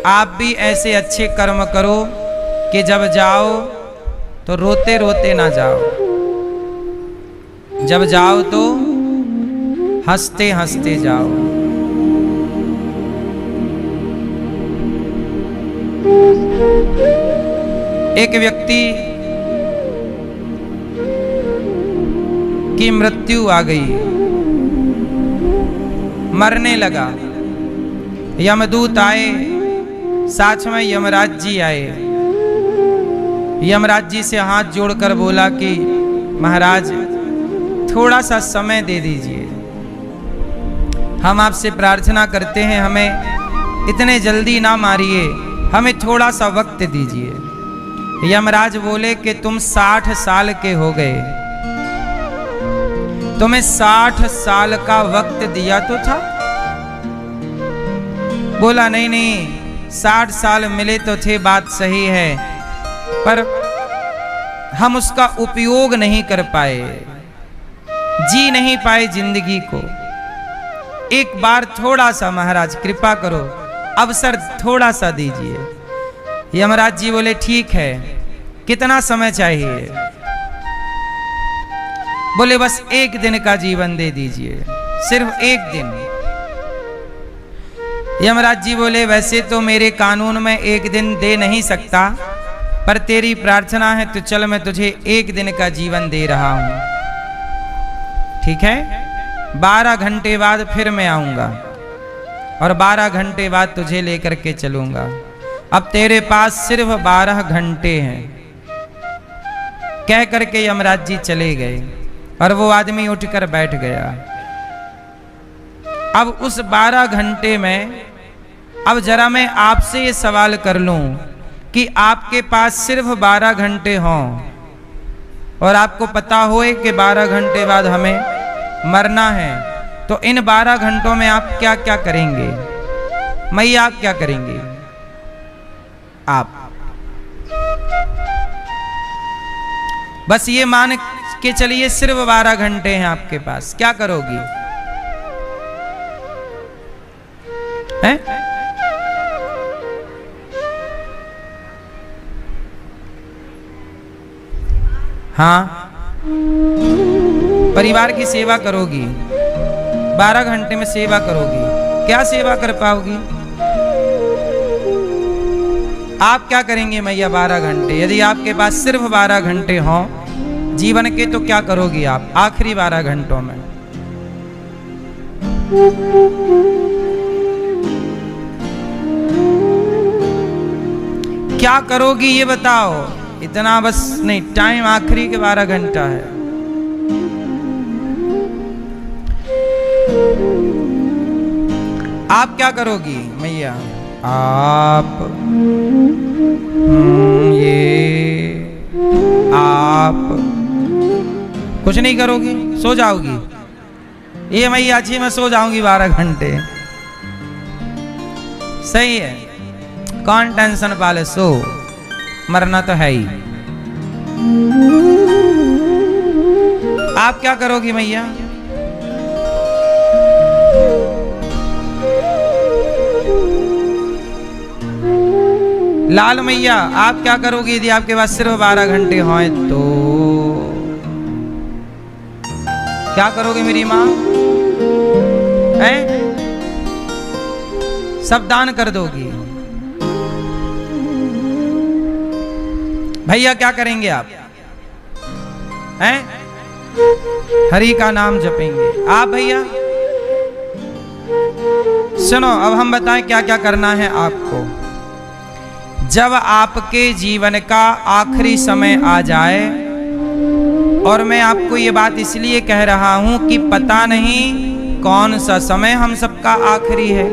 आप भी ऐसे अच्छे कर्म करो कि जब जाओ तो रोते रोते ना जाओ, जब जाओ तो हंसते हंसते जाओ। एक व्यक्ति की मृत्यु आ गई, मरने लगा। यमदूत आए, साथ में यमराज जी आए। यमराज जी से हाथ जोड़कर बोला कि महाराज थोड़ा सा समय दे दीजिए, हम आपसे प्रार्थना करते हैं, हमें इतने जल्दी ना मारिए, हमें थोड़ा सा वक्त दीजिए। यमराज बोले कि तुम 60 साल के हो गए, तुम्हें 60 साल का वक्त दिया तो था। बोला नहीं नहीं, 60 साल मिले तो थे, बात सही है, पर हम उसका उपयोग नहीं कर पाए, जी नहीं पाए जिंदगी को। एक बार थोड़ा सा महाराज कृपा करो, अवसर थोड़ा सा दीजिए। यमराज जी बोले ठीक है, कितना समय चाहिए? बोले बस 1 दिन का जीवन दे दीजिए, सिर्फ 1 दिन। यमराज जी बोले वैसे तो मेरे कानून में 1 दिन दे नहीं सकता, पर तेरी प्रार्थना है तो चल मैं तुझे 1 दिन का जीवन दे रहा हूं। ठीक है, 12 घंटे बाद फिर मैं आऊंगा और 12 घंटे बाद तुझे लेकर के चलूंगा। अब तेरे पास सिर्फ 12 घंटे हैं। कह करके यमराज जी चले गए और वो आदमी उठकर बैठ गया। अब उस 12 घंटे में अब जरा मैं आपसे ये सवाल कर लूं कि आपके पास सिर्फ 12 घंटे हों और आपको पता होए कि 12 घंटे बाद हमें मरना है, तो इन 12 घंटों में आप क्या क्या करेंगे? मैया आप क्या करेंगे? आप बस ये मान के चलिए सिर्फ 12 घंटे हैं आपके पास, क्या करोगी? हैं? हाँ, परिवार की सेवा करोगी, 12 घंटे में सेवा करोगी, क्या सेवा कर पाओगी? आप क्या करेंगे मैया 12 घंटे? यदि आपके पास सिर्फ 12 घंटे हों जीवन के, तो क्या करोगी आप आखिरी 12 घंटों में? क्या करोगी ये बताओ। इतना बस नहीं, टाइम आखिरी के 12 घंटा है। आप क्या करोगी मैया? आप आप कुछ नहीं करोगी, सो जाओगी? ये मैया जी मैं सो जाऊंगी 12 घंटे, सही है, कौन टेंशन पाले, सो मरना तो है ही। आप क्या करोगी मैया? लाल मैया आप क्या करोगी यदि आपके पास सिर्फ 12 घंटे हों तो? क्या करोगे मेरी माँ? हैं? सब दान कर दोगी। भैया क्या करेंगे आप? हैं? हरि का नाम जपेंगे। आप भैया सुनो, अब हम बताएं क्या क्या करना है आपको। जब आपके जीवन का आखिरी समय आ जाए, और मैं आपको ये बात इसलिए कह रहा हूं कि पता नहीं कौन सा समय हम सबका आखिरी है,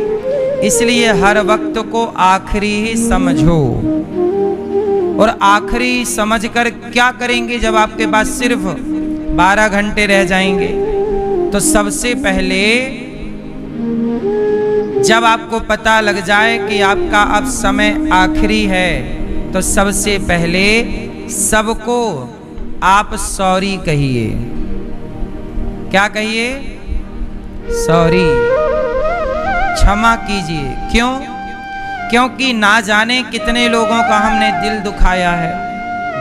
इसलिए हर वक्त को आखिरी ही समझो। और आखिरी समझकर क्या करेंगे जब आपके पास सिर्फ 12 घंटे रह जाएंगे? तो सबसे पहले जब आपको पता लग जाए कि आपका अब समय आखिरी है, तो सबसे पहले सबको आप सॉरी कहिए। क्या कहिए? सॉरी, क्षमा कीजिए। क्यों? क्योंकि ना जाने कितने लोगों का हमने दिल दुखाया है,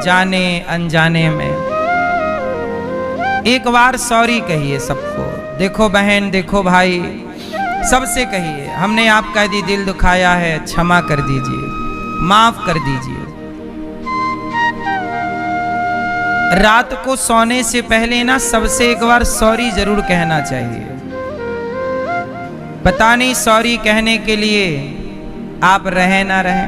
जाने अनजाने में। एक बार सॉरी कहिए सबको, देखो बहन, देखो भाई, सबसे कहिए हमने आपका यदि दिल दुखाया है, क्षमा कर दीजिए, माफ कर दीजिए। रात को सोने से पहले ना सबसे एक बार सॉरी जरूर कहना चाहिए। पता नहीं सॉरी कहने के लिए आप रहे ना रहे।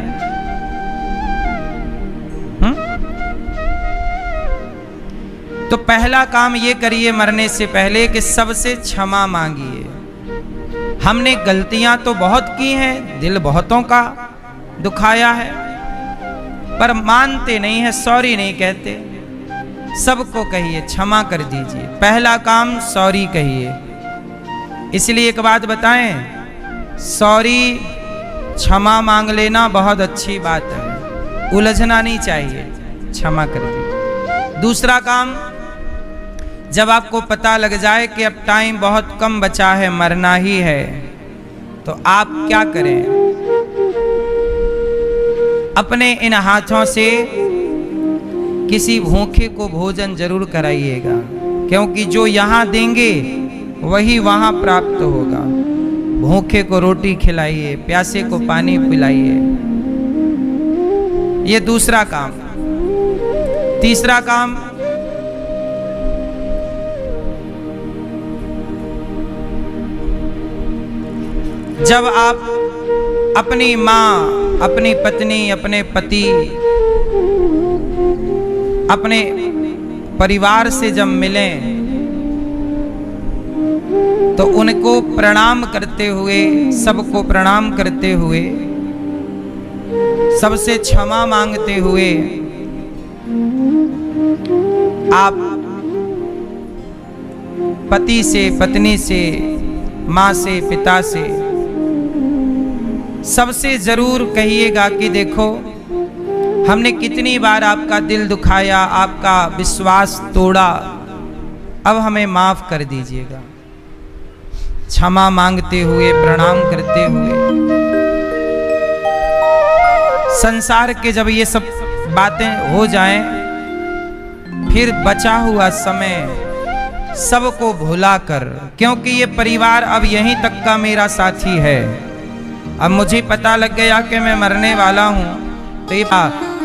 तो पहला काम ये करिए मरने से पहले कि सबसे क्षमा मांगिए। हमने गलतियां तो बहुत की हैं, दिल बहुतों का दुखाया है, पर मानते नहीं है, सॉरी नहीं कहते। सबको कहिए क्षमा कर दीजिए, पहला काम सॉरी कहिए। इसलिए एक बात बताएं, सॉरी क्षमा मांग लेना बहुत अच्छी बात है, उलझना नहीं चाहिए, क्षमा कर दीजिए। दूसरा काम, जब आपको पता लग जाए कि अब टाइम बहुत कम बचा है, मरना ही है, तो आप क्या करें? अपने इन हाथों से किसी भूखे को भोजन जरूर कराइएगा, क्योंकि जो यहाँ देंगे वही वहाँ प्राप्त होगा। भूखे को रोटी खिलाइए, प्यासे को पानी पिलाइए। ये दूसरा काम। तीसरा काम, जब आप अपनी माँ, अपनी पत्नी, अपने पति, अपने परिवार से जब मिलें तो उनको प्रणाम करते हुए, सबको प्रणाम करते हुए, सबसे क्षमा मांगते हुए आप पति से, पत्नी से, माँ से, पिता से, सबसे जरूर कहिएगा कि देखो हमने कितनी बार आपका दिल दुखाया, आपका विश्वास तोड़ा, अब हमें माफ कर दीजिएगा। क्षमा मांगते हुए, प्रणाम करते हुए। संसार के जब ये सब बातें हो जाएं, फिर बचा हुआ समय सबको भुलाकर, क्योंकि ये परिवार अब यहीं तक का मेरा साथी है, अब मुझे पता लग गया कि मैं मरने वाला हूं, तो ये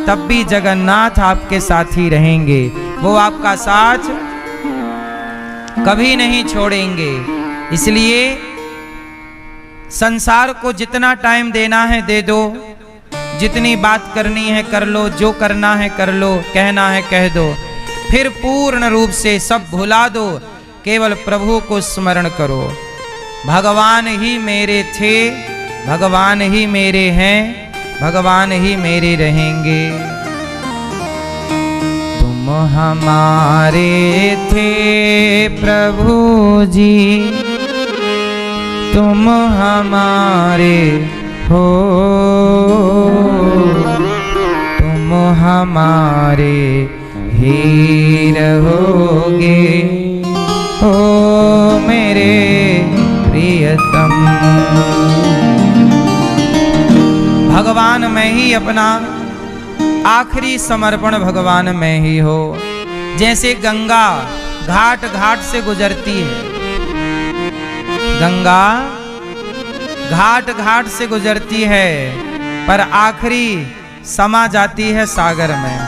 तब भी जगन्नाथ आपके साथ ही रहेंगे, वो आपका साथ कभी नहीं छोड़ेंगे। इसलिए संसार को जितना टाइम देना है दे दो, जितनी बात करनी है कर लो, जो करना है कर लो, कहना है कह दो, फिर पूर्ण रूप से सब भुला दो, केवल प्रभु को स्मरण करो। भगवान ही मेरे थे, भगवान ही मेरे हैं, भगवान ही मेरे रहेंगे। तुम हमारे थे प्रभु जी, तुम हमारे हो, तुम हमारे ही रहोगे, हो मेरे प्रियतम। भगवान में ही अपना आखिरी समर्पण भगवान में ही हो। जैसे गंगा घाट घाट से गुजरती है, गंगा घाट घाट से गुजरती है, पर आखिरी समा जाती है सागर में।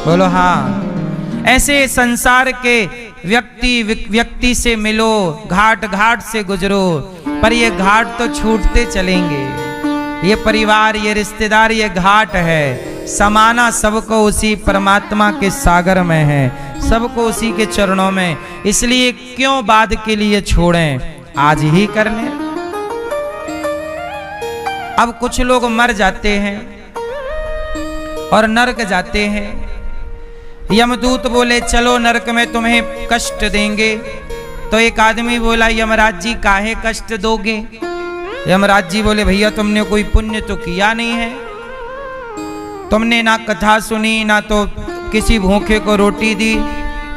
बोलो हाँ। ऐसे संसार के व्यक्ति से मिलो, घाट घाट से गुजरो, पर ये घाट तो छूटते चलेंगे। ये परिवार, ये रिश्तेदार, ये घाट है, समाना सबको उसी परमात्मा के सागर में है, सबको उसी के चरणों में। इसलिए क्यों बाद के लिए छोड़ें, आज ही कर लें। अब कुछ लोग मर जाते हैं और नरक जाते हैं। यमदूत बोले चलो नरक में तुम्हें कष्ट देंगे, तो एक आदमी बोला यमराज जी काहे कष्ट दोगे? यमराज जी बोले भैया तुमने कोई पुण्य तो किया नहीं है, तुमने ना कथा सुनी, ना तो किसी भूखे को रोटी दी,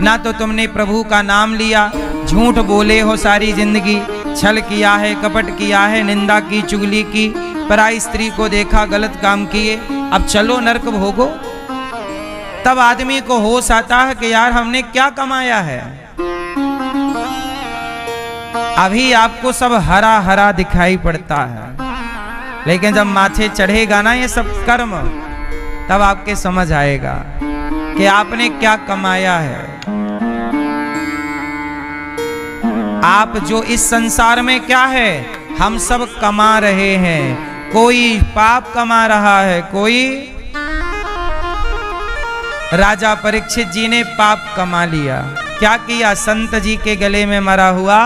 ना तो तुमने प्रभु का नाम लिया, झूठ बोले हो सारी जिंदगी, छल किया है, कपट किया है, निंदा की, चुगली की, पराई स्त्री को देखा, गलत काम किए, अब चलो नरक भोगो। तब आदमी को होश आता है कि यार हमने क्या कमाया है। अभी आपको सब हरा हरा दिखाई पड़ता है, लेकिन जब माथे चढ़ेगा ना ये सब कर्म, तब आपके समझ आएगा कि आपने क्या कमाया है। आप जो इस संसार में क्या है, हम सब कमा रहे हैं। कोई पाप कमा रहा है, कोई, राजा परीक्षित जी ने पाप कमा लिया। क्या किया? संत जी के गले में मरा हुआ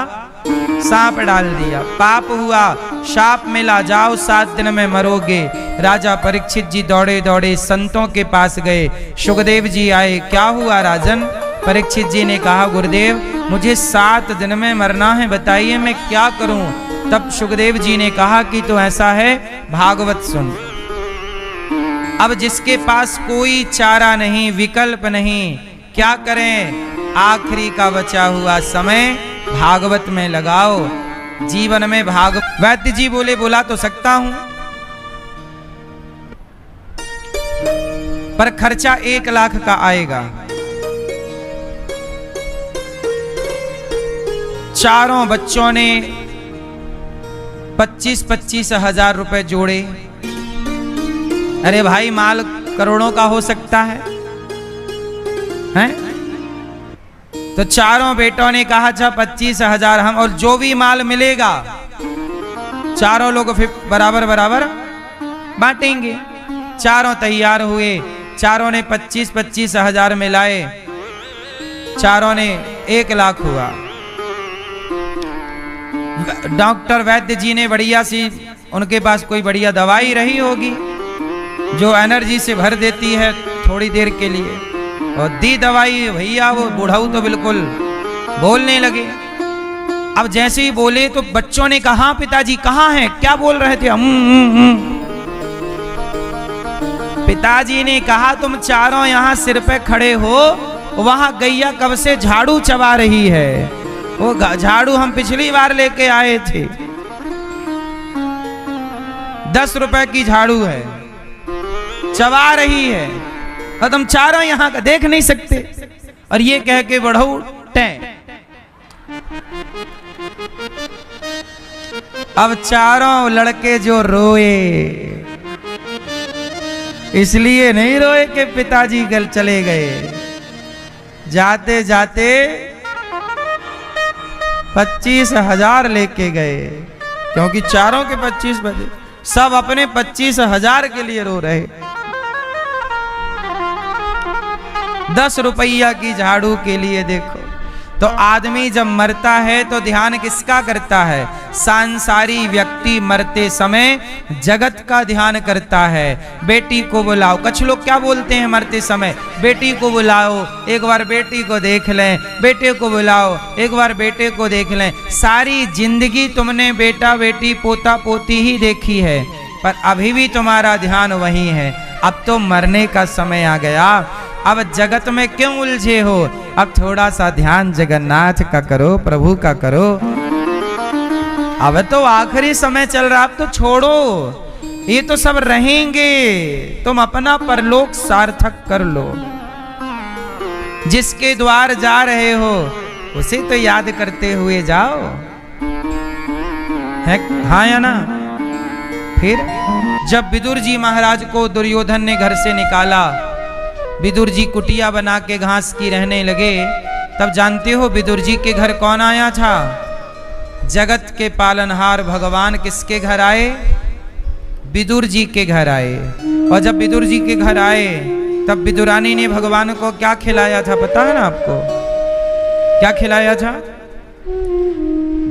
सांप डाल दिया, पाप हुआ, शाप मिला, जाओ 7 दिन में मरोगे। राजा परीक्षित जी दौड़े दौड़े संतों के पास गए। सुखदेव जी आए, क्या हुआ राजन? परीक्षित जी ने कहा, गुरुदेव मुझे 7 दिन में मरना है, बताइए मैं क्या करूं? तब सुखदेव जी ने कहा कि तो ऐसा है, भागवत सुन। अब जिसके पास कोई चारा नहीं, विकल्प नहीं, क्या करें? आखिरी का बचा हुआ समय भागवत में लगाओ। जीवन में वैद्य जी बोले, बुला तो सकता हूं, पर खर्चा 1 लाख का आएगा। चारों बच्चों ने 25-25 हजार रुपए जोड़े। अरे भाई, माल करोड़ों का हो सकता है, हैं? तो चारों बेटों ने कहा, अच्छा 25 हजार हम, और जो भी माल मिलेगा चारों लोग फिर बराबर बराबर बांटेंगे। चारों तैयार हुए, चारों ने 25-25 हजार मिलाए, चारों ने 1 लाख हुआ। डॉक्टर वैद्य जी ने बढ़िया सी, उनके पास कोई बढ़िया दवाई रही होगी जो एनर्जी से भर देती है थोड़ी देर के लिए, और दी दवाई। भैया वो बूढ़ाऊ तो बिल्कुल बोलने लगे। अब जैसे ही बोले तो बच्चों ने कहा, पिताजी कहाँ हैं? क्या बोल रहे थे? पिताजी ने कहा, तुम चारों यहाँ सिर पे खड़े हो, वहां गैया कब से झाड़ू चबा रही है। वो झाड़ू हम पिछली बार लेके आए थे, 10 रुपए की झाड़ू है, चबा रही है, और तुम चारों यहां का देख नहीं सकते। और ये कह के बढ़ऊ टें। अब चारों लड़के जो रोए, इसलिए नहीं रोए कि पिताजी कल चले गए, जाते जाते 25 हजार लेके गए, क्योंकि चारों के 25 बजे, सब अपने 25 हजार के लिए रो रहे। 10 रुपया की झाड़ू के लिए देखो। तो आदमी जब मरता है तो ध्यान किसका करता है? सांसारी व्यक्ति मरते समय जगत का ध्यान करता है। बेटी को बुलाओ, कुछ लोग क्या बोलते हैं मरते समय? बेटी को बुलाओ, एक बार बेटी को देख लें, बेटे को बुलाओ, एक बार बेटे को देख लें। सारी जिंदगी तुमने बेटा बेटी पोता पोती ही देखी है, पर अभी भी तुम्हारा ध्यान वही है। अब तो मरने का समय आ गया, अब जगत में क्यों उलझे हो? अब थोड़ा सा ध्यान जगन्नाथ का करो, प्रभु का करो। अब तो आखिरी समय चल रहा, अब तो छोड़ो, ये तो सब रहेंगे, तुम अपना परलोक सार्थक कर लो। जिसके द्वार जा रहे हो उसे तो याद करते हुए जाओ, है हाँ या ना? फिर जब विदुर जी महाराज को दुर्योधन ने घर से निकाला, विदुर जी कुटिया बना के घास की रहने लगे, तब जानते हो विदुर जी के घर कौन आया था? जगत के पालनहार भगवान किसके घर आए? विदुर जी के घर आए। और जब विदुर जी के घर आए तब विदुरानी ने भगवान को क्या खिलाया था, पता है ना आपको? क्या खिलाया था?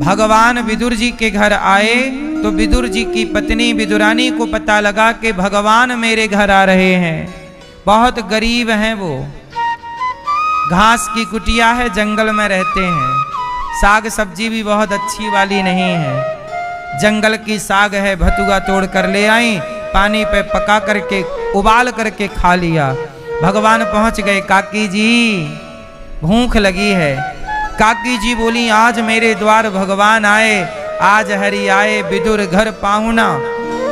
भगवान विदुर जी के घर आए तो विदुर जी की पत्नी विदुरानी को पता लगा कि भगवान मेरे घर आ रहे हैं। बहुत गरीब हैं वो, घास की कुटिया है, जंगल में रहते हैं, साग सब्जी भी बहुत अच्छी वाली नहीं है, जंगल की साग है, भतुआ तोड़ कर ले आई, पानी पे पका करके उबाल करके खा लिया। भगवान पहुंच गए, काकी जी भूख लगी है। काकी जी बोली, आज मेरे द्वार भगवान आए, आज हरि आए विदुर घर पाहुना।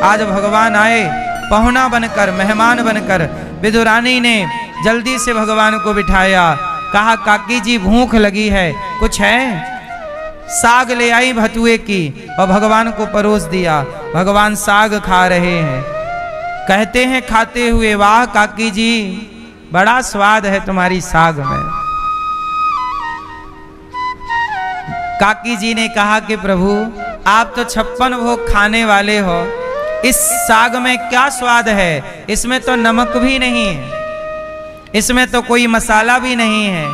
आज भगवान आए पहुना बनकर, मेहमान बनकर। विदुरानी ने जल्दी से भगवान को बिठाया, कहा काकी जी भूख लगी है, कुछ है? साग ले आई भतुए की और भगवान को परोस दिया। भगवान साग खा रहे हैं। कहते हैं खाते हुए, वाह काकी जी बड़ा स्वाद है तुम्हारी साग में। काकी जी ने कहा कि प्रभु आप तो 56 भोग खाने वाले हो, इस साग में क्या स्वाद है? इसमें तो नमक भी नहीं है, इसमें तो कोई मसाला भी नहीं है।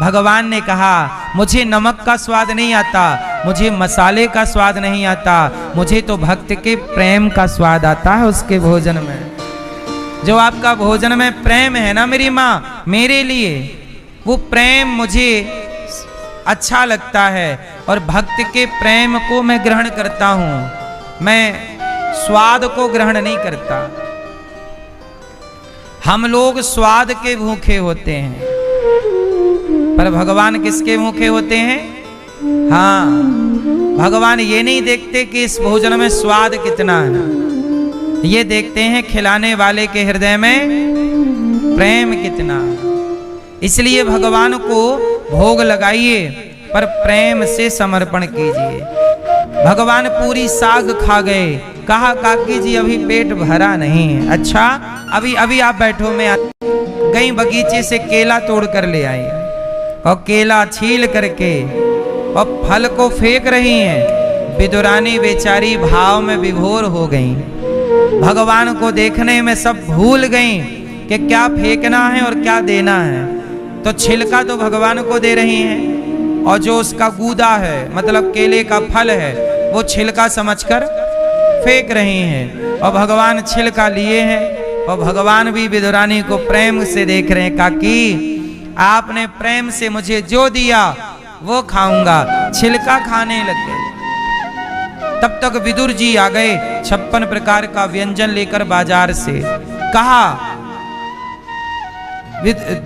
भगवान ने कहा मुझे नमक का स्वाद नहीं आता, मुझे मसाले का स्वाद नहीं आता, मुझे तो भक्त के प्रेम का स्वाद आता है उसके भोजन में। जो आपका भोजन में प्रेम है ना मेरी माँ मेरे लिए, वो प्रेम मुझे अच्छा लगता है और भक्त के प्रेम को मैं ग्रहण करता हूँ, मैं स्वाद को ग्रहण नहीं करता। हम लोग स्वाद के भूखे होते हैं, पर भगवान किसके भूखे होते हैं? हाँ, भगवान ये नहीं देखते कि इस भोजन में स्वाद कितना है, ये देखते हैं खिलाने वाले के हृदय में प्रेम कितना। इसलिए भगवान को भोग लगाइए पर प्रेम से समर्पण कीजिए। भगवान पूरी साग खा गए। कहा काकी जी अभी पेट भरा नहीं है। अच्छा अभी आप बैठो, मैं गई बगीचे से केला तोड़ कर ले आई और केला छील करके और फल को फेंक रही हैं। विदुरानी बेचारी भाव में विभोर हो गई। भगवान को देखने में सब भूल गई कि क्या फेंकना है और क्या देना है। तो छिलका तो भगवान को दे रही हैं और जो उसका गूदा है मतलब केले का फल है वो छिलका समझकर फेंक रही हैं। और भगवान छिलका लिए हैं और भगवान भी विदुरानी को प्रेम से देख रहे हैं। काकी आपने प्रेम से मुझे जो दिया वो खाऊंगा। छिलका खाने लग गए। तब तक विदुर जी आ गए 56 प्रकार का व्यंजन लेकर बाजार से। कहा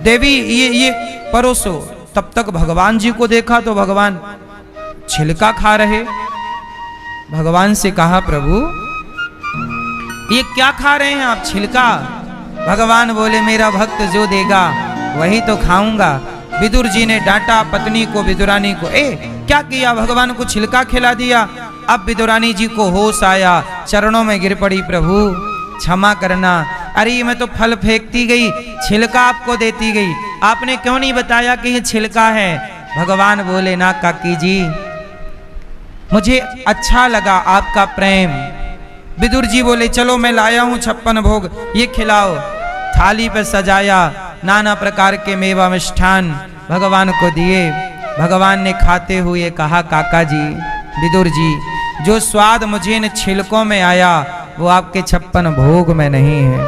देवी ये परोसो। तब तक भगवान जी को देखा तो भगवान छिलका खा रहे। भगवान से कहा प्रभु ये क्या खा रहे हैं आप, छिलका? भगवान बोले मेरा भक्त जो देगा वही तो खाऊंगा। विदुर जी ने डांटा पत्नी को, विदुरानी को, क्या किया? भगवान को छिलका खिला दिया। अब विदुरानी जी को होश आया, चरणों में गिर पड़ी, प्रभु क्षमा करना, अरे मैं तो फल फेंकती गई, छिलका आपको देती गई, आपने क्यों नहीं बताया कि ये छिलका है? भगवान बोले ना काकी जी मुझे अच्छा लगा आपका प्रेम। विदुर जी बोले चलो मैं लाया हूं 56 भोग, ये खिलाओ। थाली पर सजाया, नाना प्रकार के मेवा मिष्ठान भगवान को दिए। भगवान ने खाते हुए कहा काका जी, विदुर जी जो स्वाद मुझे इन छिलकों में आया वो आपके 56 भोग में नहीं है।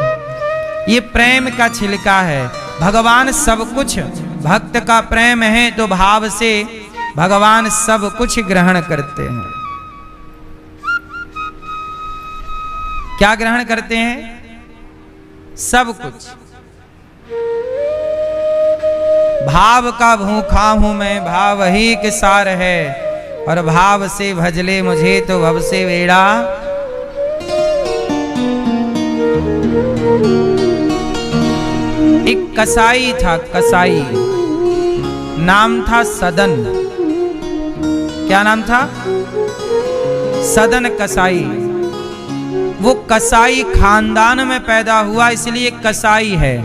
ये प्रेम का छिलका है। भगवान सब कुछ, भक्त का प्रेम है तो भाव से भगवान सब कुछ ग्रहण करते हैं। क्या ग्रहण करते हैं? सब कुछ। भाव का भूखा हूं मैं, भाव ही के सार है, और भाव से भजले मुझे तो भव से वेड़ा। एक कसाई था, कसाई, नाम था सदन। क्या नाम था? सदन कसाई। वो कसाई खानदान में पैदा हुआ इसलिए कसाई है,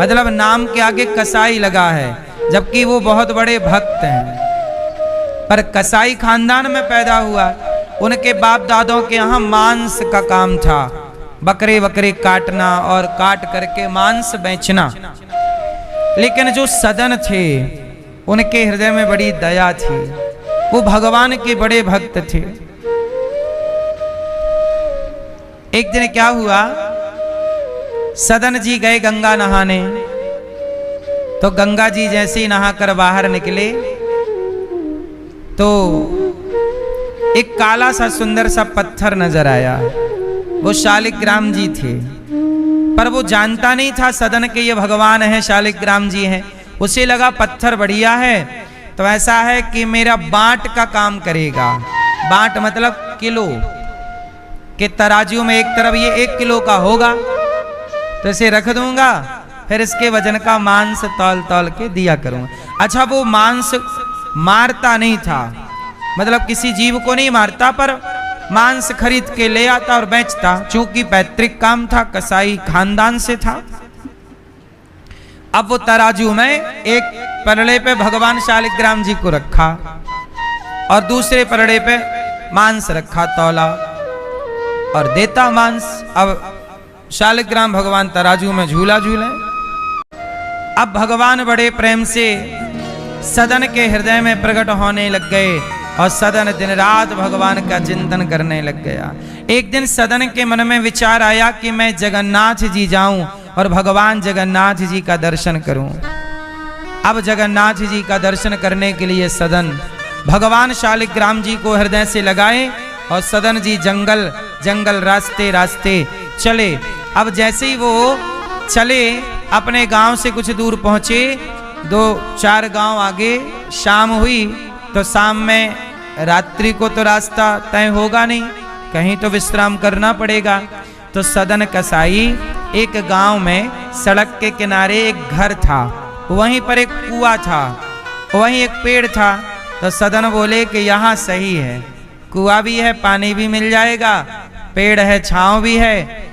मतलब नाम के आगे कसाई लगा है, जबकि वो बहुत बड़े भक्त हैं। पर कसाई खानदान में पैदा हुआ। उनके बाप दादों के यहाँ मांस का काम था, बकरे बकरे काटना और काट करके मांस बेचना। लेकिन जो सदन थे उनके हृदय में बड़ी दया थी, वो भगवान के बड़े भक्त थे। एक दिन क्या हुआ, सदन जी गए गंगा नहाने, तो गंगा जी जैसे ही नहाकर बाहर निकले तो एक काला सा सुंदर सा पत्थर नजर आया। वो शालिग्राम जी थे, पर वो जानता नहीं था सदन के ये भगवान है, शालिग्राम जी हैं। उसे लगा पत्थर बढ़िया है तो ऐसा है कि मेरा बांट का काम करेगा। बांट मतलब किलो, कि तराजू में एक तरफ ये 1 किलो का होगा तो इसे रख दूंगा, फिर इसके वजन का मांस तौल तौल के दिया करूंगा। अच्छा, वो मांस मारता नहीं था, मतलब किसी जीव को नहीं मारता, पर मांस खरीद के ले आता और बेचता। चूंकि पैतृक काम था, कसाई खानदान से था। अब वो तराजू में एक पलड़े पे भगवान शालिग्राम जी को रखा और दूसरे पलड़े पे मांस रखा, तौला और देता मांस। अब शालिग्राम भगवान तराजू में झूला झूले। अब भगवान बड़े प्रेम से सदन के हृदय में प्रकट होने लग गए और सदन दिन रात भगवान का चिंतन करने लग गया। एक दिन सदन के मन में विचार आया कि मैं जगन्नाथ जी जाऊं और भगवान जगन्नाथ जी का दर्शन करूं। अब जगन्नाथ जी का दर्शन करने के लिए सदन भगवान शालिग्राम जी को हृदय से लगाए और सदन जी जंगल जंगल रास्ते रास्ते चले। अब जैसे ही वो चले, अपने गांव से कुछ दूर पहुंचे, 2-4 गांव आगे शाम हुई तो शाम में रात्रि को तो रास्ता तय होगा नहीं, कहीं तो विश्राम करना पड़ेगा। तो सदन कसाई एक गांव में सड़क के किनारे एक घर था, वहीं पर एक कुआं था, वहीं एक पेड़ था। तो सदन बोले कि यहाँ सही है, कुआं भी है, पानी भी मिल जाएगा, पेड़ है, छांव भी है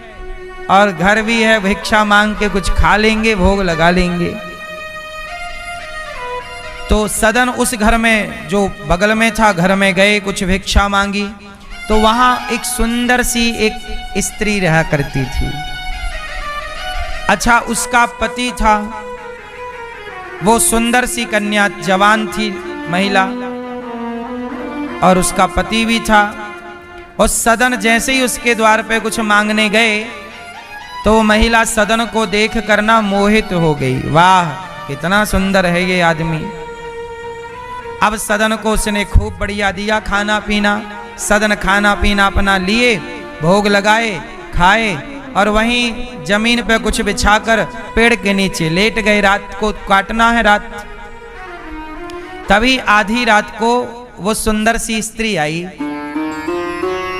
और घर भी है, भिक्षा मांग के कुछ खा लेंगे, भोग लगा लेंगे। तो सदन उस घर में जो बगल में था, घर में गए, कुछ भिक्षा मांगी। तो वहां एक सुंदर सी एक स्त्री रहा करती थी। अच्छा, उसका पति था, वो सुंदर सी कन्या जवान थी महिला, और उसका पति भी था। और सदन जैसे ही उसके द्वार पे कुछ मांगने गए तो महिला सदन को देख कर ना मोहित हो गई। वाह, कितना सुंदर है ये आदमी। अब सदन को उसने खूब बढ़िया दिया खाना पीना। सदन खाना पीना अपना लिए, भोग लगाए, खाए और वहीं जमीन पे कुछ बिछाकर पेड़ के नीचे लेट गए। रात को काटना है रात। तभी आधी रात को वो सुंदर सी स्त्री आई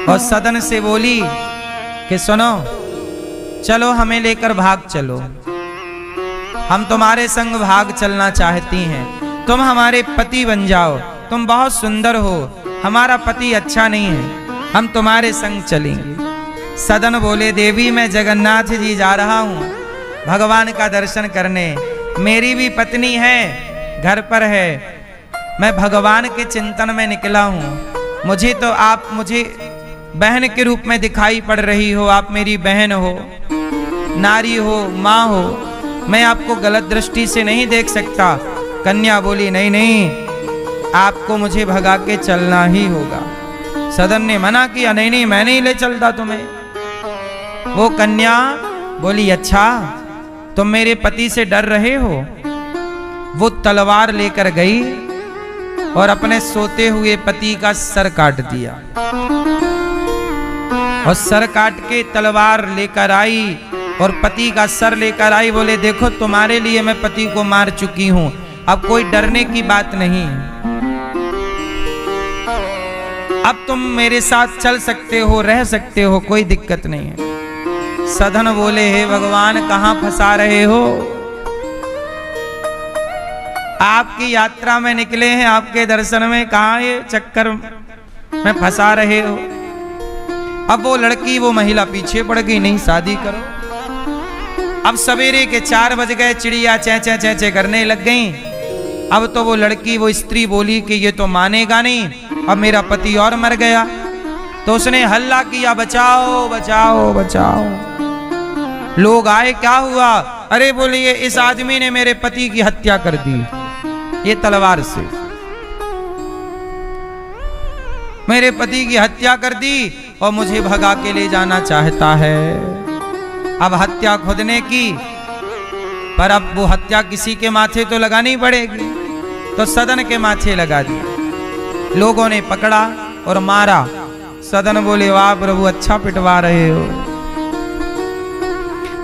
और सदन से बोली कि सुनो, चलो हमें लेकर भाग चलो, हम तुम्हारे संग भाग चलना चाहती हैं, तुम हमारे पति बन जाओ, तुम बहुत सुंदर हो, हमारा पति अच्छा नहीं है, हम तुम्हारे संग चलेंगे। सदन बोले, देवी मैं जगन्नाथ जी जा रहा हूँ भगवान का दर्शन करने, मेरी भी पत्नी है, घर पर है, मैं भगवान के चिंतन में निकला हूँ, मुझे तो आप मुझे बहन के रूप में दिखाई पड़ रही हो, आप मेरी बहन हो, नारी हो, माँ हो, मैं आपको गलत दृष्टि से नहीं देख सकता। कन्या बोली, नहीं नहीं, आपको मुझे भगा के चलना ही होगा। सदन ने मना किया, नहीं नहीं, मैं नहीं ले चलता तुम्हें। वो कन्या बोली, अच्छा तुम मेरे पति से डर रहे हो? वो तलवार लेकर गई और अपने सोते हुए पति का सर काट दिया और सर काट के तलवार लेकर आई और पति का सर लेकर आई। बोले, देखो तुम्हारे लिए मैं पति को मार चुकी हूं, अब कोई डरने की बात नहीं, अब तुम मेरे साथ चल सकते हो, रह सकते हो, कोई दिक्कत नहीं है। सदन बोले, हे भगवान कहां फंसा रहे हो? आपकी यात्रा में निकले हैं, आपके दर्शन में, कहां ये चक्कर में फंसा रहे हो? अब वो लड़की, वो महिला पीछे पड़ गई, नहीं शादी करो। अब सवेरे के 4 बज गए, चिड़िया चै चै चै चै करने लग गई। अब तो वो लड़की, वो स्त्री बोली कि ये तो मानेगा नहीं, अब मेरा पति और मर गया। तो उसने हल्ला किया, बचाओ बचाओ बचाओ। लोग आए, क्या हुआ? अरे बोलिए, इस आदमी ने मेरे पति की हत्या कर दी, ये तलवार से मेरे पति की हत्या कर दी और मुझे भगा के ले जाना चाहता है। अब हत्या खुद ने की, पर अब वो हत्या किसी के माथे तो लगानी पड़ेगी, तो सदन के माथे लगा दी। लोगों ने पकड़ा और मारा। सदन बोले, वाह प्रभु, अच्छा पिटवा रहे हो।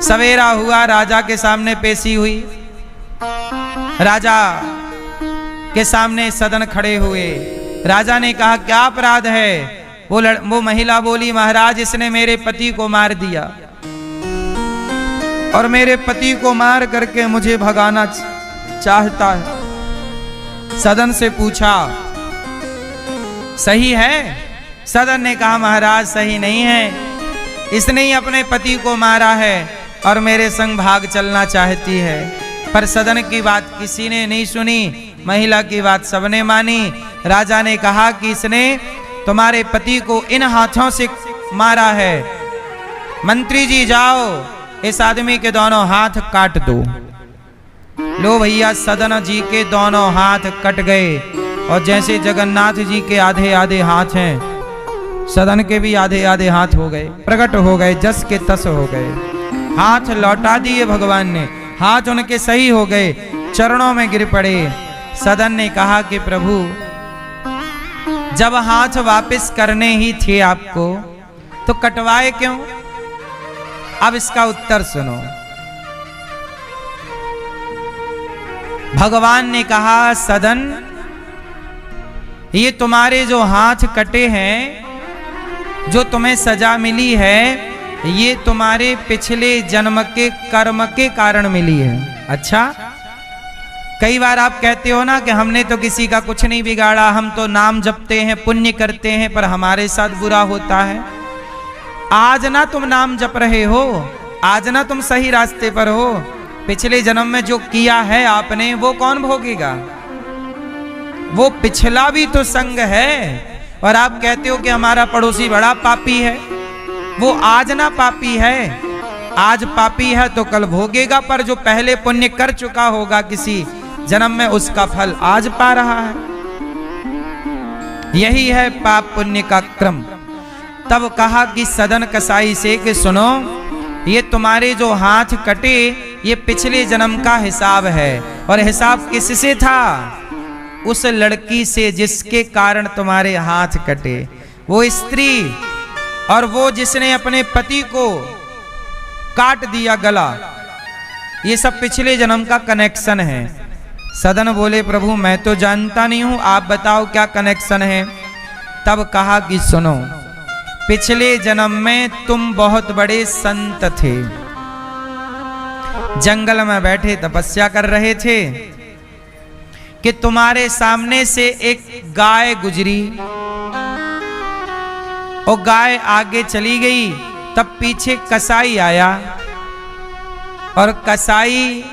सवेरा हुआ, राजा के सामने पेशी हुई। राजा के सामने सदन खड़े हुए। राजा ने कहा, क्या अपराध है? वो महिला बोली, महाराज इसने मेरे पति को मार दिया और मेरे पति को मार करके मुझे भगाना चाहता है। सदन से पूछा, सही है? सदन ने कहा, महाराज सही नहीं है, इसने ही अपने पति को मारा है और मेरे संग भाग चलना चाहती है। पर सदन की बात किसी ने नहीं सुनी, महिला की बात सबने मानी। राजा ने कहा कि इसने तुम्हारे पति को इन हाथों से मारा है, मंत्री जी जाओ इस आदमी के दोनों हाथ काट दो। लो भैया, सदन जी के दोनों हाथ कट गए और जैसे जगन्नाथ जी के आधे आधे हाथ हैं, सदन के भी आधे आधे हाथ हो गए, प्रकट हो गए, जस के तस हो गए। हाथ लौटा दिए भगवान ने, हाथ उनके सही हो गए, चरणों में गिर पड़े। सदन ने कहा कि प्रभु जब हाथ वापस करने ही थे आपको तो कटवाए क्यों? अब इसका उत्तर सुनो। भगवान ने कहा, सदन ये तुम्हारे जो हाथ कटे हैं, जो तुम्हें सजा मिली है, ये तुम्हारे पिछले जन्म के कर्म के कारण मिली है। अच्छा, कई बार आप कहते हो ना कि हमने तो किसी का कुछ नहीं बिगाड़ा, हम तो नाम जपते हैं, पुण्य करते हैं, पर हमारे साथ बुरा होता है। आज ना तुम नाम जप रहे हो, आज ना तुम सही रास्ते पर हो, पिछले जन्म में जो किया है आपने वो कौन भोगेगा? वो पिछला भी तो संग है। और आप कहते हो कि हमारा पड़ोसी बड़ा पापी है, वो आज ना पापी है, आज पापी है तो कल भोगेगा, पर जो पहले पुण्य कर चुका होगा किसी जन्म में, उसका फल आज पा रहा है। यही है पाप पुण्य का क्रम। तब कहा कि सदन कसाई से कि सुनो, ये तुम्हारे जो हाथ कटे ये पिछले जन्म का हिसाब है। और हिसाब किससे था? उस लड़की से जिसके कारण तुम्हारे हाथ कटे, वो स्त्री, और वो जिसने अपने पति को काट दिया गला। ये सब पिछले जन्म का कनेक्शन है। सदन बोले, प्रभु मैं तो जानता नहीं हूं, आप बताओ क्या कनेक्शन है। तब कहा कि सुनो, पिछले जन्म में तुम बहुत बड़े संत थे, जंगल में बैठे तपस्या कर रहे थे कि तुम्हारे सामने से एक गाय गुजरी और गाय आगे चली गई। तब पीछे कसाई आया और कसाई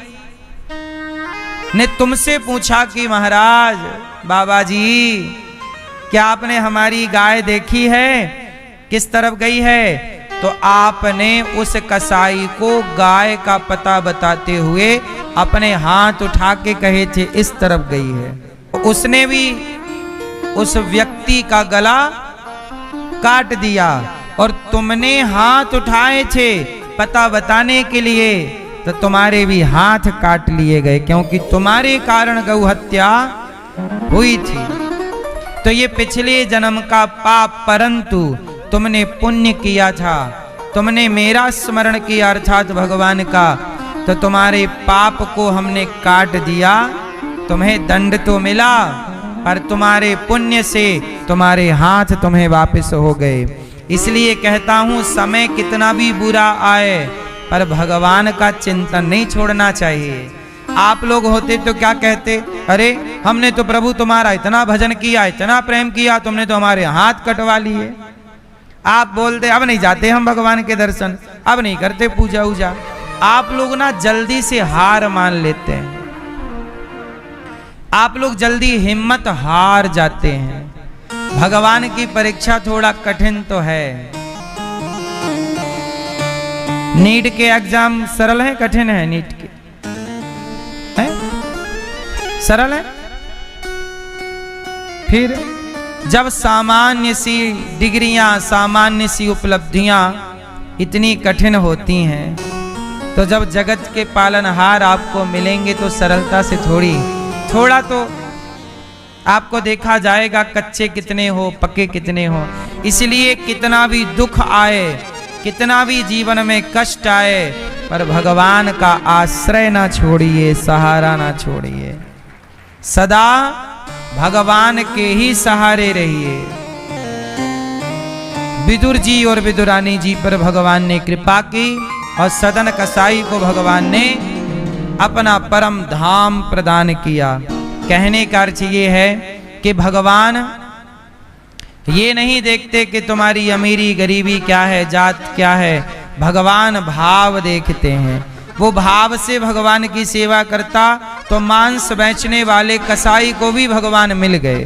ने तुमसे पूछा कि महाराज, बाबा जी, क्या आपने हमारी गाय देखी है, किस तरफ गई है? तो आपने उस कसाई को गाय का पता बताते हुए अपने हाथ उठा के कहे थे इस तरफ गई है। उसने भी उस व्यक्ति का गला काट दिया और तुमने हाथ उठाए थे पता बताने के लिए, तो तुम्हारे भी हाथ काट लिए गए, क्योंकि तुम्हारे कारण गौ हत्या हुई थी। तो ये पिछले जन्म का पाप, परंतु तुमने पुण्य किया था, तुमने मेरा स्मरण किया अर्थात भगवान का, तो तुम्हारे पाप को हमने काट दिया, तुम्हें दंड तो मिला, पर तुम्हारे पुण्य से तुम्हारे हाथ तुम्हें वापस हो गए। इसलिए कहता हूं, समय कितना भी बुरा आए पर भगवान का चिंतन नहीं छोड़ना चाहिए। आप लोग होते तो क्या कहते, अरे हमने तो प्रभु तुम्हारा इतना भजन किया, इतना प्रेम किया, तुमने तो हमारे हाथ कटवा लिए। आप बोलते अब नहीं जाते हम भगवान के दर्शन, अब नहीं करते पूजा वूजा। आप लोग ना जल्दी से हार मान लेते हैं, आप लोग जल्दी हिम्मत हार जाते हैं। भगवान की परीक्षा थोड़ा कठिन तो है। नीट के एग्जाम सरल है कठिन है? नीट के है? सरल है। फिर जब सामान्य सी डिग्रियां, सामान्य सी उपलब्धियां इतनी कठिन होती हैं, तो जब जगत के पालनहार आपको मिलेंगे तो सरलता से थोड़ा तो आपको देखा जाएगा कच्चे कितने हो, पक्के कितने हो। इसलिए कितना भी दुख आए, कितना भी जीवन में कष्ट आए, पर भगवान का आश्रय ना छोड़िए, सहारा ना छोड़िए, सदा भगवान के ही सहारे रहिए। विदुर जी और विदुरानी जी पर भगवान ने कृपा की और सदन कसाई को भगवान ने अपना परम धाम प्रदान किया। कहने का अर्थ ये है कि भगवान ये नहीं देखते कि तुम्हारी अमीरी गरीबी क्या है, जात क्या है, भगवान भाव देखते हैं। वो भाव से भगवान की सेवा करता तो मांस बेचने वाले कसाई को भी भगवान मिल गए।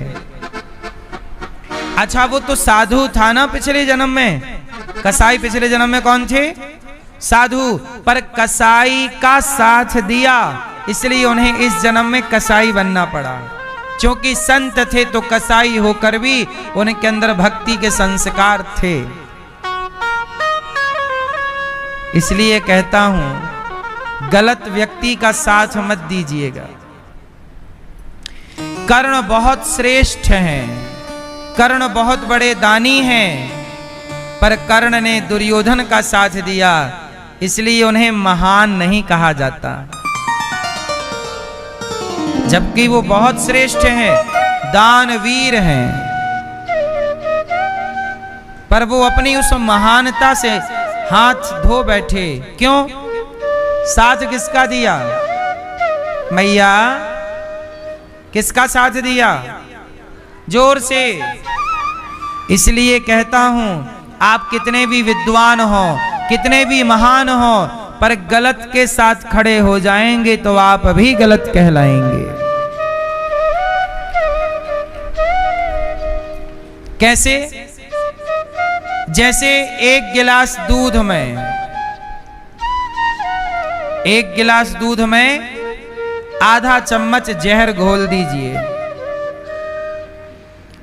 अच्छा, वो तो साधु था ना पिछले जन्म में, कसाई पिछले जन्म में कौन थे? साधु। पर कसाई का साथ दिया इसलिए उन्हें इस जन्म में कसाई बनना पड़ा। क्योंकि संत थे तो कसाई होकर भी उनके अंदर भक्ति के संस्कार थे। इसलिए कहता हूं गलत व्यक्ति का साथ मत दीजिएगा। कर्ण बहुत श्रेष्ठ हैं, कर्ण बहुत बड़े दानी हैं, पर कर्ण ने दुर्योधन का साथ दिया इसलिए उन्हें महान नहीं कहा जाता, जबकि वो बहुत श्रेष्ठ हैं, दानवीर हैं। पर वो अपनी उस महानता से हाथ धो बैठे। क्यों? साथ किसका दिया? मैया किसका साथ दिया? जोर से। इसलिए कहता हूं आप कितने भी विद्वान हो, कितने भी महान हो, पर गलत के साथ खड़े हो जाएंगे तो आप भी गलत कहलाएंगे। कैसे? जैसे एक गिलास दूध में आधा चम्मच जहर घोल दीजिए।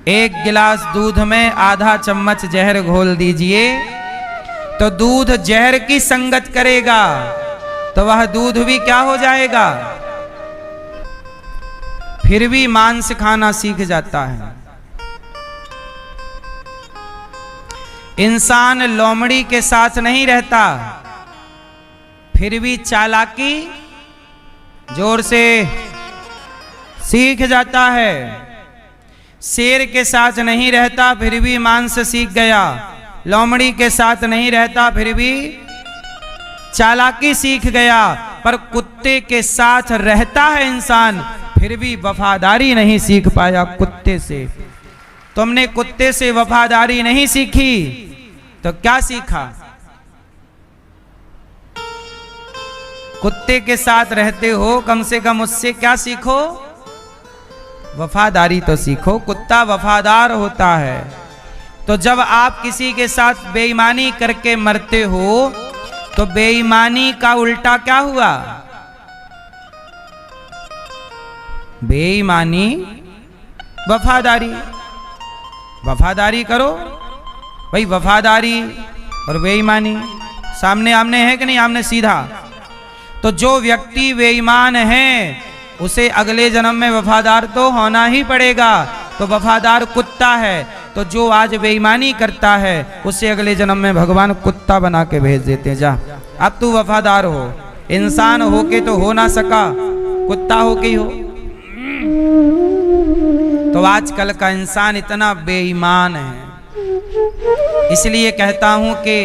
एक गिलास दूध में आधा चम्मच जहर घोल दीजिए तो दूध जहर की संगत करेगा तो वह दूध भी क्या हो जाएगा? फिर भी मांस खाना सीख जाता है। इंसान लोमड़ी के साथ नहीं रहता, फिर भी चालाकी जोर से सीख जाता है। शेर के साथ नहीं रहता फिर भी मांस सीख गया, लोमड़ी के साथ नहीं रहता फिर भी चालाकी सीख गया। पर कुत्ते के साथ रहता है इंसान फिर भी वफादारी नहीं सीख पाया कुत्ते से। तुमने कुत्ते से वफादारी नहीं सीखी तो क्या सीखा? कुत्ते के साथ रहते हो, कम से कम उससे क्या सीखो? वफादारी तो सीखो। कुत्ता वफादार होता है। तो जब आप किसी के साथ बेईमानी करके मरते हो तो बेईमानी का उल्टा क्या हुआ? बेईमानी वफादारी। वफादारी करो भाई, वफादारी और बेईमानी सामने आमने है कि नहीं? आमने सीधा। तो जो व्यक्ति बेईमान है उसे अगले जन्म में वफादार तो होना ही पड़ेगा। तो वफादार कुत्ता है, तो जो आज बेईमानी करता है उसे अगले जन्म में भगवान कुत्ता बना के भेज देते हैं। जा अब तू वफादार हो। इंसान होके तो हो ना सका, कुत्ता होके ही हो। तो आजकल का इंसान इतना बेईमान है। इसलिए कहता हूं कि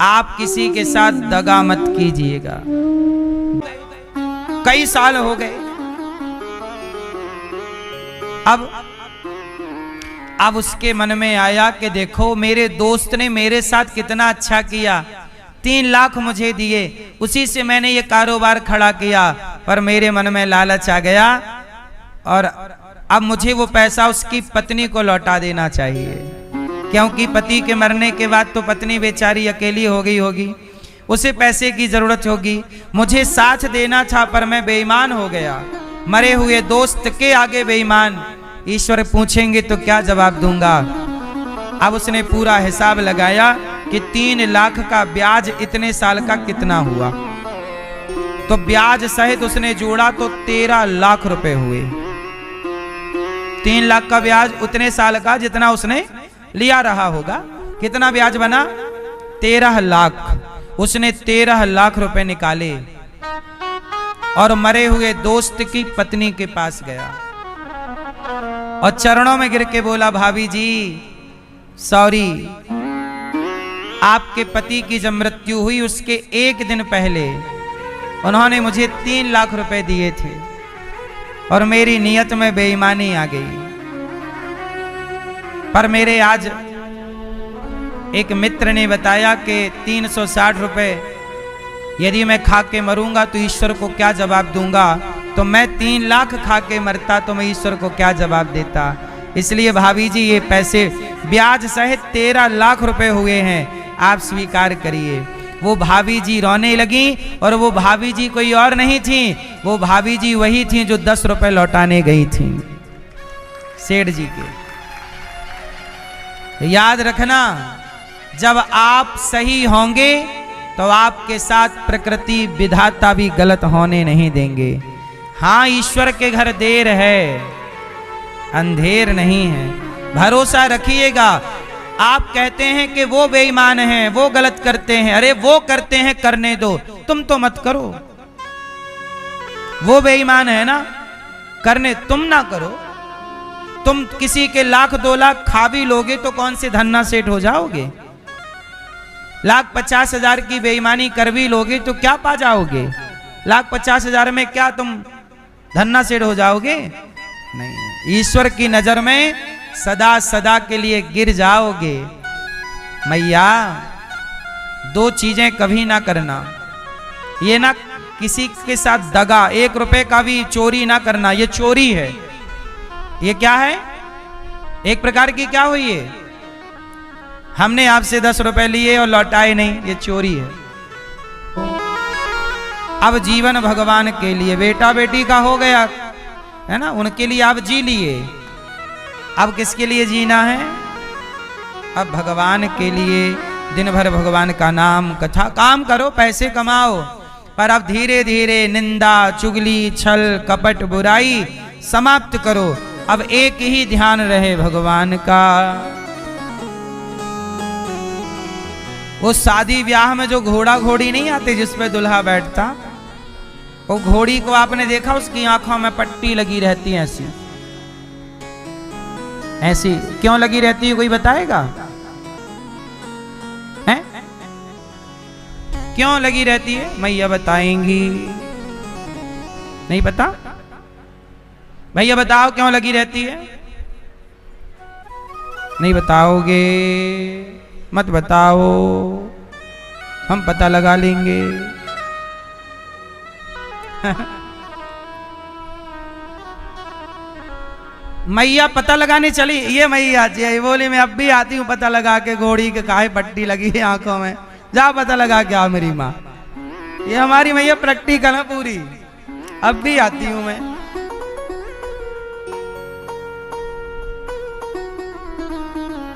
आप किसी के साथ दगा मत कीजिएगा। कई साल हो गए, अब उसके मन में आया कि देखो मेरे दोस्त ने मेरे साथ कितना अच्छा किया, 3 लाख मुझे दिए, उसी से मैंने ये कारोबार खड़ा किया। पर मेरे मन में लालच आ गया और अब मुझे वो पैसा उसकी पत्नी को लौटा देना चाहिए, क्योंकि पति के मरने के बाद तो पत्नी बेचारी अकेली हो गई होगी, उसे पैसे की जरूरत होगी। मुझे साथ देना था पर मैं बेईमान हो गया। मरे हुए दोस्त के आगे बेईमान। ईश्वर पूछेंगे तो क्या जवाब दूंगा? अब उसने पूरा हिसाब लगाया कि 3 लाख का ब्याज इतने साल का कितना हुआ, तो ब्याज सहित उसने जोड़ा तो 13 लाख रुपए हुए। 3 लाख का ब्याज उतने साल का जितना उसने लिया रहा होगा। कितना ब्याज बना? 13 लाख। उसने 13 लाख रुपए निकाले और मरे हुए दोस्त की पत्नी के पास गया और चरणों में गिर के बोला, भाभी जी सॉरी, आपके पति की जब मृत्यु हुई उसके एक दिन पहले उन्होंने मुझे 3 लाख रुपए दिए थे और मेरी नियत में बेईमानी आ गई। पर मेरे आज एक मित्र ने बताया कि 360 रुपए यदि मैं खा के मरूंगा तो ईश्वर को क्या जवाब दूंगा, तो मैं 3 लाख खा के मरता तो मैं ईश्वर को क्या जवाब देता। इसलिए भाभी जी ये पैसे ब्याज सहित 13 लाख रुपए हुए हैं, आप स्वीकार करिए। वो भाभी जी रोने लगी और वो भाभी जी कोई और नहीं थी, वो भाभी जी वही थी जो 10 रुपए लौटाने गई थी सेठ जी के। याद रखना, जब आप सही होंगे तो आपके साथ प्रकृति विधाता भी गलत होने नहीं देंगे। हाँ, ईश्वर के घर देर है, अंधेर नहीं है, भरोसा रखिएगा। आप कहते हैं कि वो बेईमान हैं, वो गलत करते हैं, अरे वो करते हैं करने दो, तुम तो मत करो। वो बेईमान है ना, करने तुम ना करो। तुम किसी के 1,00,000 2 लाख खा भी लोगे तो कौन से धन्ना सेठ हो जाओगे? 1,50,000 की बेईमानी कर भी लोगे तो क्या पा जाओगे? 1,50,000 में क्या तुम धन्ना सेठ हो जाओगे? नहीं, ईश्वर की नजर में सदा सदा के लिए गिर जाओगे। मैया 2 चीजें कभी ना करना, ये ना किसी के साथ दगा, 1 रुपए का भी चोरी ना करना, ये चोरी है। ये क्या है? एक प्रकार की क्या हुई है? हमने आपसे 10 रुपए लिए और लौटाए नहीं, ये चोरी है। अब जीवन भगवान के लिए, बेटा बेटी का हो गया है ना, उनके लिए आप जी लिए, अब किसके लिए जीना है? अब भगवान के लिए दिन भर भगवान का नाम कथा काम करो, पैसे कमाओ, पर अब धीरे धीरे निंदा चुगली छल कपट बुराई समाप्त करो। अब एक ही ध्यान रहे भगवान का। वो शादी ब्याह में जो घोड़ा घोड़ी नहीं आते जिस पे दुल्हा बैठता, वो घोड़ी को आपने देखा, उसकी आंखों में पट्टी लगी रहती है, ऐसी ऐसी क्यों लगी रहती है? कोई बताएगा? हैं? क्यों लगी रहती है? मैया बताएंगी। नहीं पता? भैया बताओ क्यों लगी रहती है? नहीं बताओगे? मत बताओ, हम पता लगा लेंगे। मैया पता लगाने चली, ये मैया जी बोली मैं अब भी आती हूँ पता लगा के, घोड़ी के काहे पट्टी लगी है आंखों में, जा पता लगा के आ मेरी माँ। ये हमारी मैया प्रैक्टिकल है पूरी, अब भी आती हूँ मैं।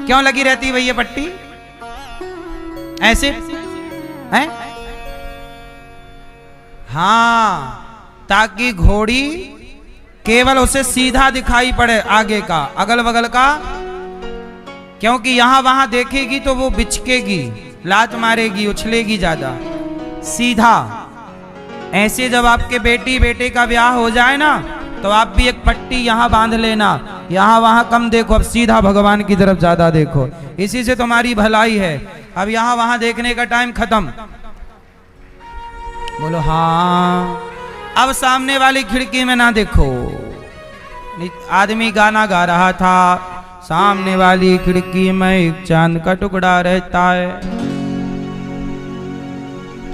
क्यों लगी रहती है भैया पट्टी ऐसे हैं? हाँ, ताकि घोड़ी केवल उसे सीधा दिखाई पड़े, आगे का अगल बगल का, क्योंकि यहां वहां देखेगी तो वो बिचकेगी, लात मारेगी, उछलेगी ज्यादा। सीधा ऐसे जब आपके बेटी बेटे का ब्याह हो जाए ना, तो आप भी एक पट्टी यहां बांध लेना, यहां वहां कम देखो, अब सीधा भगवान की तरफ ज्यादा देखो, इसी से तुम्हारी भलाई है। अब यहां वहां देखने का टाइम खत्म। बोलो हाँ। अब सामने वाली खिड़की में ना देखो। आदमी गाना गा रहा था, सामने वाली खिड़की में एक चांद का टुकड़ा रहता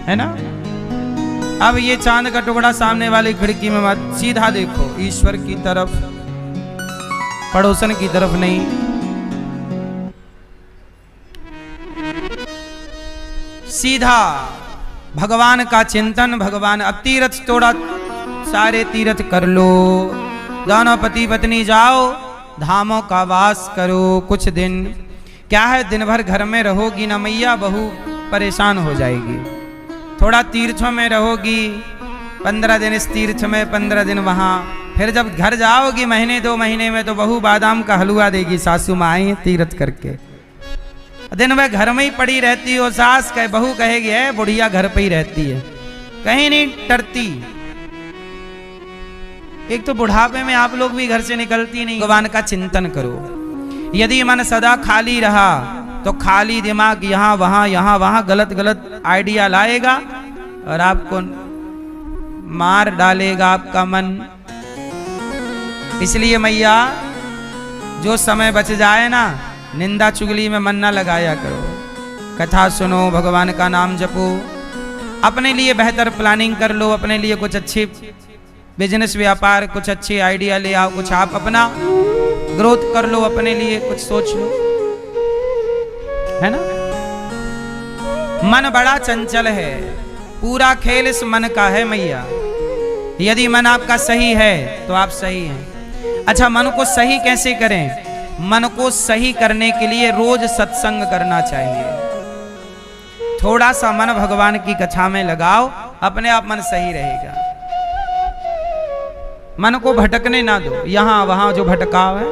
है ना? अब ये चांद का टुकड़ा सामने वाली खिड़की में मत, सीधा देखो ईश्वर की तरफ, पड़ोसन की तरफ नहीं। सीधा भगवान का चिंतन, भगवान। अब तीर्थ थोड़ा सारे तीर्थ कर लो, दोनों पति पत्नी जाओ धामों का वास करो कुछ दिन। क्या है, दिन भर घर में रहोगी ना मैया, बहू परेशान हो जाएगी। थोड़ा तीर्थों में रहोगी, 15 दिन इस तीर्थ में, 15 दिन वहाँ, फिर जब घर जाओगी महीने 2 महीने में तो बहू बादाम का हलवा देगी, सासू माँ आई तीर्थ करके। दिन में घर में ही पड़ी रहती हो, सास कहे, बहू कहेगी है बुढ़िया घर पे ही रहती है, कहीं नहीं टरती। एक तो बुढ़ापे में आप लोग भी घर से निकलती नहीं। भगवान का चिंतन करो। यदि मन सदा खाली रहा तो खाली दिमाग यहाँ वहां गलत गलत आइडिया लाएगा और आपको मार डालेगा आपका मन। इसलिए मैया जो समय बच जाए ना, निंदा चुगली में मन ना लगाया करो, कथा सुनो, भगवान का नाम जपो, अपने लिए बेहतर प्लानिंग कर लो, अपने लिए कुछ अच्छी बिजनेस व्यापार, कुछ अच्छे आइडिया ले आओ, कुछ आप अपना ग्रोथ कर लो, अपने लिए कुछ सोच लो, है ना। मन बड़ा चंचल है, पूरा खेल इस मन का है मैया। यदि मन आपका सही है तो आप सही हैं। अच्छा, मन को सही कैसे करें? मन को सही करने के लिए रोज सत्संग करना चाहिए। थोड़ा सा मन भगवान की कथा में लगाओ, अपने आप मन सही रहेगा। मन को भटकने ना दो, यहां वहां जो भटकाव है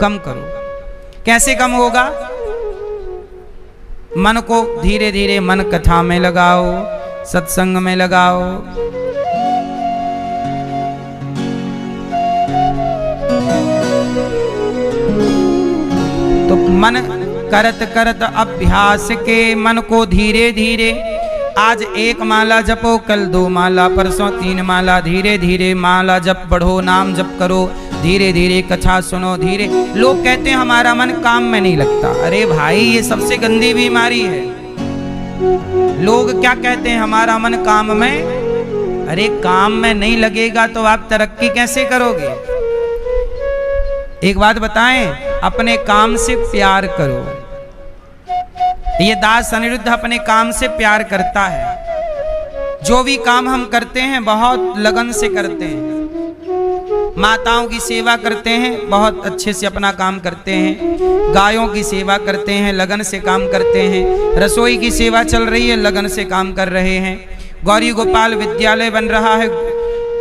कम करो। कैसे कम होगा? मन को धीरे धीरे मन कथा में लगाओ, सत्संग में लगाओ। तो मन करत करत अभ्यास के मन को धीरे धीरे, आज 1 माला जपो, कल 2 माला, परसों 3 माला, धीरे धीरे माला जप बढ़ो, नाम जप करो, धीरे धीरे कथा सुनो, धीरे। लोग कहते हैं हमारा मन काम में नहीं लगता। अरे भाई, ये सबसे गंदी बीमारी है। लोग क्या कहते हैं, हमारा मन काम में। अरे काम में नहीं लगेगा तो आप तरक्की कैसे करोगे? एक बात बताएं, अपने काम से प्यार करो। ये दास अनिरुद्ध अपने काम से प्यार करता है। जो भी काम हम करते हैं बहुत लगन से करते हैं। माताओं की सेवा करते हैं, बहुत अच्छे से अपना काम करते हैं। गायों की सेवा करते हैं, लगन से काम करते हैं। रसोई की सेवा चल रही है, लगन से काम कर रहे हैं। गौरी गोपाल विद्यालय बन रहा है,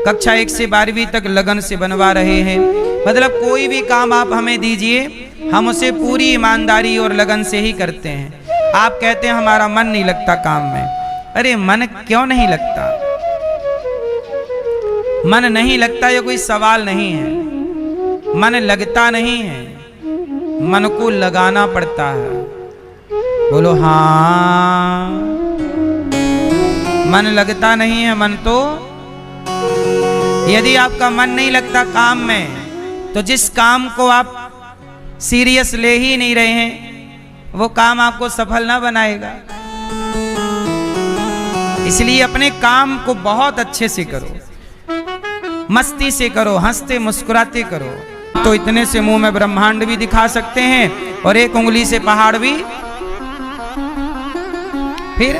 कक्षा 1 से 12वीं तक लगन से बनवा रहे हैं। मतलब कोई भी काम आप हमें दीजिए, हम उसे पूरी ईमानदारी और लगन से ही करते हैं। आप कहते हैं हमारा मन नहीं लगता काम में। अरे मन क्यों नहीं लगता? मन नहीं लगता ये कोई सवाल नहीं है। मन लगता नहीं है, मन को लगाना पड़ता है। बोलो हाँ। मन लगता नहीं है, मन तो, यदि आपका मन नहीं लगता काम में, तो जिस काम को आप सीरियस ले ही नहीं रहे हैं, वो काम आपको सफल ना बनाएगा। इसलिए अपने काम को बहुत अच्छे से करो, मस्ती से करो, हंसते मुस्कुराते करो। तो इतने से मुंह में ब्रह्मांड भी दिखा सकते हैं और 1 उंगली से पहाड़ भी। फिर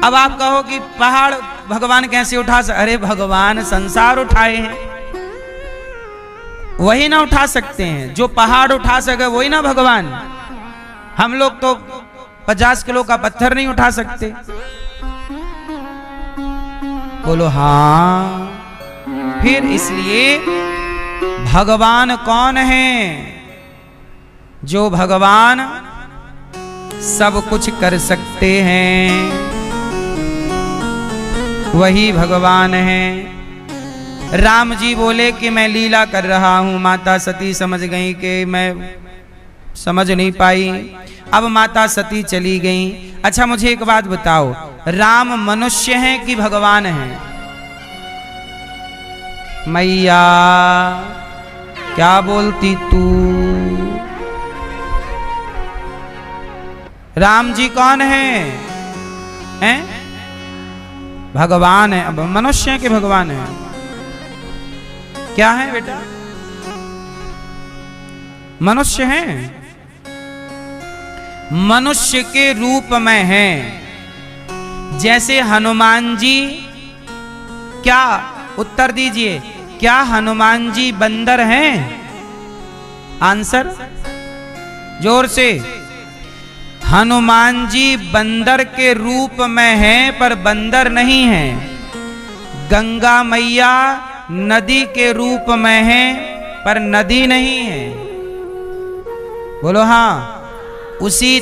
अब आप कहो कि पहाड़ भगवान कैसे उठा सकते? अरे भगवान संसार उठाए हैं, वही ना उठा सकते हैं। जो पहाड़ उठा सके वही ना भगवान। हम लोग तो 50 किलो का पत्थर नहीं उठा सकते। बोलो हाँ। फिर इसलिए भगवान कौन है? जो भगवान सब कुछ कर सकते हैं, वही भगवान है। राम जी बोले कि मैं लीला कर रहा हूं। माता सती समझ गई कि मैं समझ नहीं पाई। अब माता सती चली गई। अच्छा मुझे एक बात बताओ, राम मनुष्य हैं कि भगवान हैं? मैया क्या बोलती तू? राम जी कौन है? हैं? भगवान है। अब मनुष्य है कि भगवान है? क्या है बेटा? मनुष्य हैं। मनुष्य के रूप में हैं। जैसे हनुमान जी, क्या उत्तर दीजिए, क्या हनुमान जी बंदर हैं? आंसर जोर से। हनुमान जी बंदर के रूप में हैं पर बंदर नहीं हैं। गंगा मैया नदी के रूप में हैं पर नदी नहीं है। बोलो हाँ। उसी